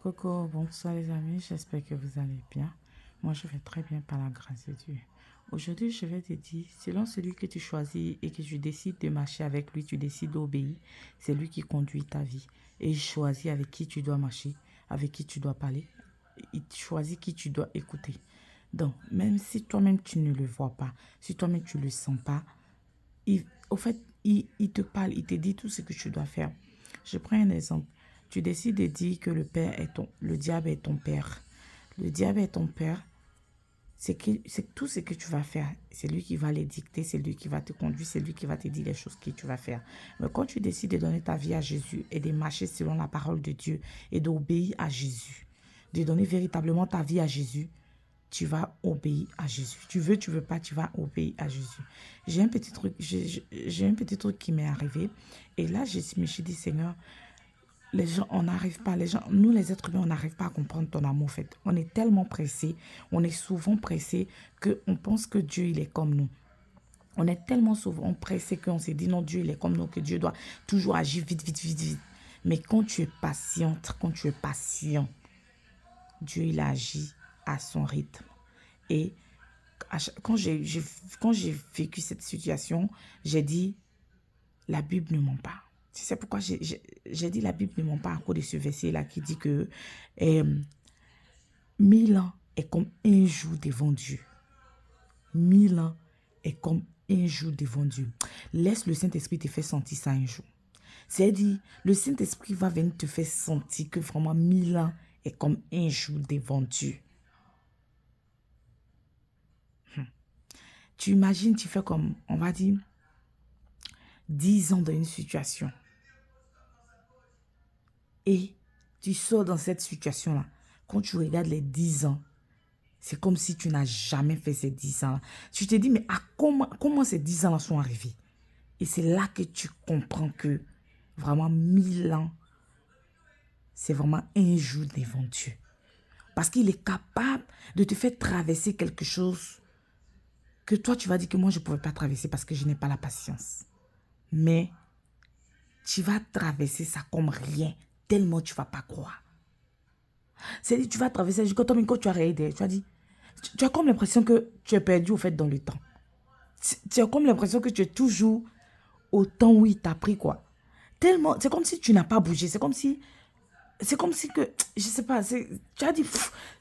Coucou, bonsoir les amis, j'espère que vous allez bien. Moi, je vais très bien par la grâce de Dieu. Aujourd'hui, je vais te dire, selon celui que tu choisis et que tu décides de marcher avec lui, tu décides d'obéir, c'est lui qui conduit ta vie. Et il choisit avec qui tu dois marcher, avec qui tu dois parler. Il choisit qui tu dois écouter. Donc, même si toi-même tu ne le vois pas, si toi-même tu ne le sens pas, au fait, il te parle, il te dit tout ce que tu dois faire. Je prends un exemple. Tu décides de dire que le diable est ton père. Le diable est ton père. C'est tout ce que tu vas faire. C'est lui qui va les dicter, c'est lui qui va te conduire, c'est lui qui va te dire les choses que tu vas faire. Mais quand tu décides de donner ta vie à Jésus et de marcher selon la parole de Dieu et d'obéir à Jésus, de donner véritablement ta vie à Jésus, tu vas obéir à Jésus. Tu veux pas, tu vas obéir à Jésus. J'ai un petit truc qui m'est arrivé. Et là, je me suis dit, Seigneur, les gens, on n'arrive pas, nous les êtres humains, on n'arrive pas à comprendre ton amour, en fait. On est tellement pressés, on est souvent pressés qu'on pense que Dieu, il est comme nous. On est tellement souvent pressés qu'on s'est dit, non, Dieu, il est comme nous, que Dieu doit toujours agir vite, vite, vite, vite. Mais quand tu es patiente, quand tu es patient, Dieu, il agit à son rythme. Et quand j'ai vécu cette situation, j'ai dit, la Bible ne ment pas. C'est pourquoi j'ai dit la Bible ne ment pas à cause de ce verset-là qui dit que 1000 ans est comme un jour devant Dieu. 1000 ans est comme un jour devant Dieu. Laisse le Saint-Esprit te faire sentir ça un jour. C'est-à-dire, le Saint-Esprit va venir te faire sentir que vraiment 1000 ans est comme un jour devant Dieu. Tu imagines, tu fais comme, on va dire, 10 ans dans une situation. Et tu sors dans cette situation-là. Quand tu regardes les 10 ans, c'est comme si tu n'as jamais fait ces 10 ans-là. Tu te dis, mais comment ces 10 ans-là sont arrivés? Et c'est là que tu comprends que vraiment 1000 ans, c'est vraiment un jour devant Dieu. Parce qu'il est capable de te faire traverser quelque chose que toi, tu vas dire que moi, je ne pouvais pas traverser parce que je n'ai pas la patience. Mais tu vas traverser ça comme rien, tellement tu ne vas pas croire. C'est-à-dire, tu vas traverser, quand tu as réagi, tu as dit, tu as comme l'impression que tu es perdu au fait dans le temps. Tu as comme l'impression que tu es toujours au temps où il t'a pris, quoi. Tellement, c'est comme si tu n'as pas bougé, c'est comme si que, je sais pas, tu as dit,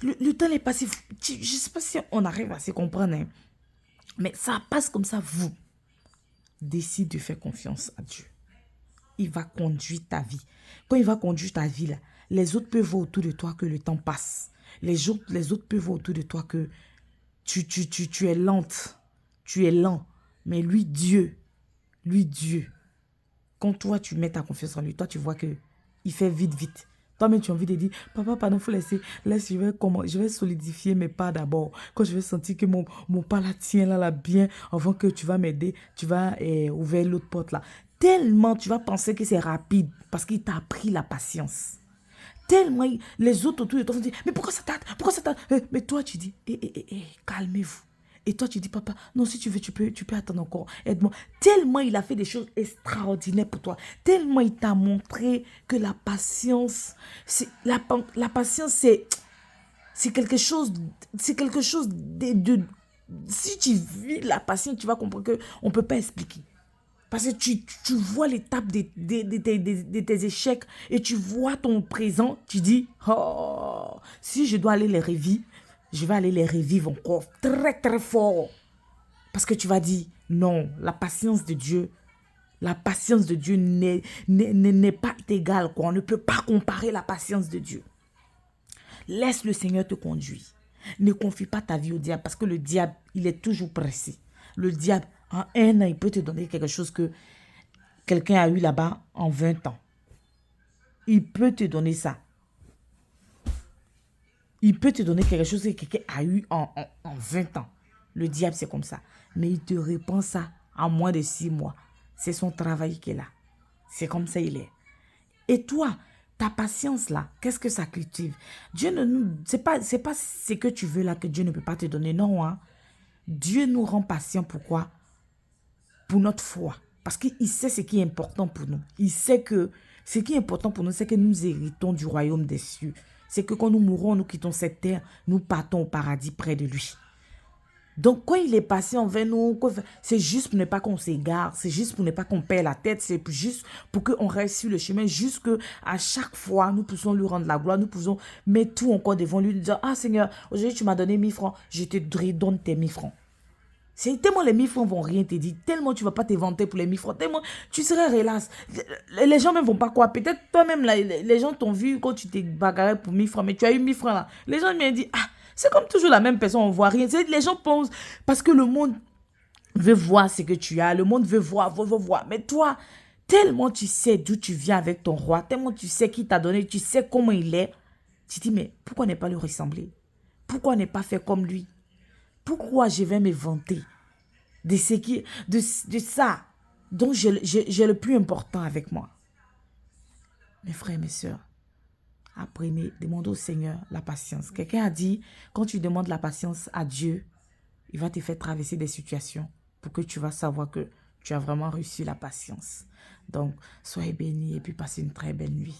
le temps est passé, je sais pas si on arrive à se comprendre, hein, mais ça passe comme ça, vous. Décide de faire confiance à Dieu. Il va conduire ta vie. Quand il va conduire ta vie, là, les autres peuvent voir autour de toi que le temps passe. Les autres peuvent voir autour de toi que tu es lente. Tu es lent. Mais lui, Dieu, quand toi, tu mets ta confiance en lui, toi, tu vois que il fait vite, vite. Toi-même, tu as envie de dire, papa, pardon, faut laisser. Laisse, je vais solidifier mes pas d'abord. Quand je vais sentir que mon pas là tient là bien, avant que tu vas m'aider, tu vas ouvrir l'autre porte là. Tellement tu vas penser que c'est rapide parce qu'il t'a appris la patience. Tellement les autres autour de toi vont dire, mais pourquoi ça tarde? Pourquoi ça tarde? Mais toi, tu dis, calmez-vous. Et toi, tu dis, papa, non, si tu veux, tu peux attendre encore. Aide-moi. Tellement il a fait des choses extraordinaires pour toi. Tellement il t'a montré que la patience, la patience, c'est quelque chose de si tu vis la patience, tu vas comprendre qu'on ne peut pas expliquer. Parce que tu vois l'étape de tes échecs et tu vois ton présent, tu dis, oh, si je dois aller les revivre, je vais aller les revivre encore très très fort. Parce que tu vas dire, non, la patience de Dieu n'est pas égale, quoi. On ne peut pas comparer la patience de Dieu. Laisse le Seigneur te conduire. Ne confie pas ta vie au diable parce que le diable, il est toujours pressé. Le diable, en un an, il peut te donner quelque chose que quelqu'un a eu là-bas en 20 ans. Il peut te donner ça. Il peut te donner quelque chose que quelqu'un a eu en 20 ans. Le diable, c'est comme ça. Mais il te répand ça en moins de 6 mois. C'est son travail qu'il a. C'est comme ça il est. Et toi, ta patience là, qu'est-ce que ça cultive? Dieu ne nous... C'est pas ce que tu veux là que Dieu ne peut pas te donner. Non, hein. Dieu nous rend patients. Pourquoi? Pour notre foi. Parce qu'il sait ce qui est important pour nous. Il sait que Ce qui est important pour nous, c'est que nous héritons du royaume des cieux. C'est que quand nous mourrons, nous quittons cette terre, nous partons au paradis près de lui. Donc, quand il est passé envers nous, c'est juste pour ne pas qu'on s'égare, c'est juste pour ne pas qu'on perde la tête, c'est juste pour qu'on reste sur le chemin, juste qu'à chaque fois, nous puissions lui rendre la gloire, nous pouvons mettre tout encore devant lui, dire, ah Seigneur, aujourd'hui tu m'as donné 1000 francs, je te redonne tes 1000 francs. C'est tellement les 1000 francs vont rien te dire, tellement tu ne vas pas te vanter pour les 1000 francs, tellement tu serais relax. Les gens même vont pas croire, peut-être toi-même, les gens t'ont vu quand tu t'es bagarré pour 1000 francs, mais tu as eu 1000 francs là. Les gens me disent, ah, c'est comme toujours la même personne, on voit rien. Les gens pensent, parce que le monde veut voir ce que tu as, le monde veut voir. Mais toi, tellement tu sais d'où tu viens avec ton roi, tellement tu sais qui t'a donné, tu sais comment il est, tu te dis, mais pourquoi ne pas lui ressembler? Pourquoi ne pas faire comme lui? Pourquoi je vais me vanter de ça dont j'ai le plus important avec moi? Mes frères et mes sœurs, apprenez, demandez au Seigneur la patience. Quelqu'un a dit, quand tu demandes la patience à Dieu, il va te faire traverser des situations pour que tu vas savoir que tu as vraiment reçu la patience. Donc, soyez bénis et puis passez une très belle nuit.